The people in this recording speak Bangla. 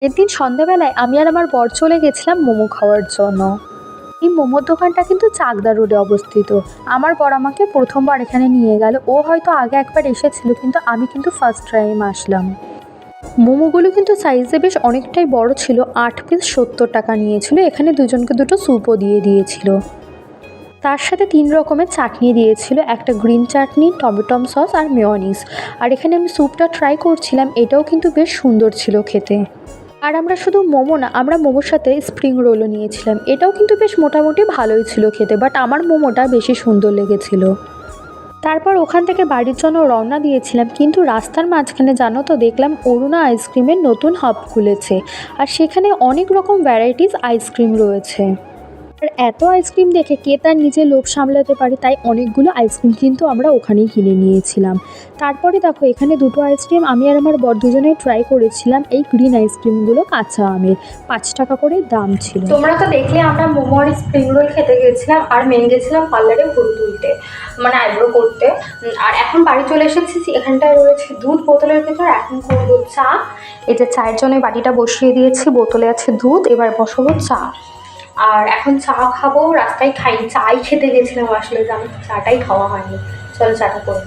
এদিন সন্ধ্যাবেলায় আমি আর আমার বর চলে গেছিলাম মোমো খাওয়ার জন্য। এই মোমোর দোকানটা কিন্তু চাকদা রোডে অবস্থিত। আমার বর আমাকে প্রথমবার এখানে নিয়ে গেল। ও হয়তো আগে একবার এসেছিল, কিন্তু আমি কিন্তু ফার্স্ট টাইম আসলাম। মোমোগুলো কিন্তু সাইজে বেশ অনেকটাই বড় ছিল। 8 পিস 70 টাকা নিয়েছিল। এখানে দুজনকে দুটো স্যুপও দিয়ে দিয়েছিল। তার সাথে 3 রকমের চাটনি দিয়েছিল, একটা গ্রিন চাটনি, টমেটো সস আর মেয়োনিজ। আর এখানে আমি স্যুপটা ট্রাই করছিলাম, এটাও কিন্তু বেশ সুন্দর ছিল খেতে। আর আমরা শুধু মোমো না, আমরা মোমোর সাথে স্প্রিং রোলও নিয়েছিলাম। এটাও কিন্তু বেশ মোটামুটি ভালোই ছিল খেতে, বাট আমার মোমোটা বেশি সুন্দর লেগেছিল। তারপর ওখান থেকে বাড়ির জন্য রওনা দিয়েছিলাম, কিন্তু রাস্তার মাঝখানে জানো তো দেখলাম অরুণা আইসক্রিমের নতুন হাব খুলেছে। আর সেখানে অনেক রকম ভ্যারাইটিস আইসক্রিম রয়েছে। আর এত আইসক্রিম দেখে কে তার নিজের লোভ সামলাতে পারে, তাই অনেকগুলো আইসক্রিম কিন্তু আমরা ওখানেই কিনে নিয়েছিলাম। তারপরে দেখো এখানে দুটো আইসক্রিম আমি আর আমার বর দুজনেই ট্রাই করেছিলাম। এই গ্রিন আইসক্রিমগুলো কাঁচা আমের, 5 টাকা করে দাম ছিল। তোমরা তো দেখলে আমরা মোমো আর স্প্রিং রোল খেতে গেছিলাম, আর মেন গেছিলাম পার্লারে ভুরু তুলতে, মানে আইব্রো করতে। আর এখন বাড়ি চলে এসেছি। এখানটায় রয়েছে দুধ বোতলের ভেতর। এখন করবো চা। এই যে চায়ের জন্য বাটিটা বসিয়ে দিয়েছি, বোতলে আছে দুধ, এবার বসাবো চা। আর এখন চা খাবো। রাস্তায় চাই খেতে গেছিলাম আসলে, আমি চাটাই খাওয়া হয়নি। চলো চাটা করে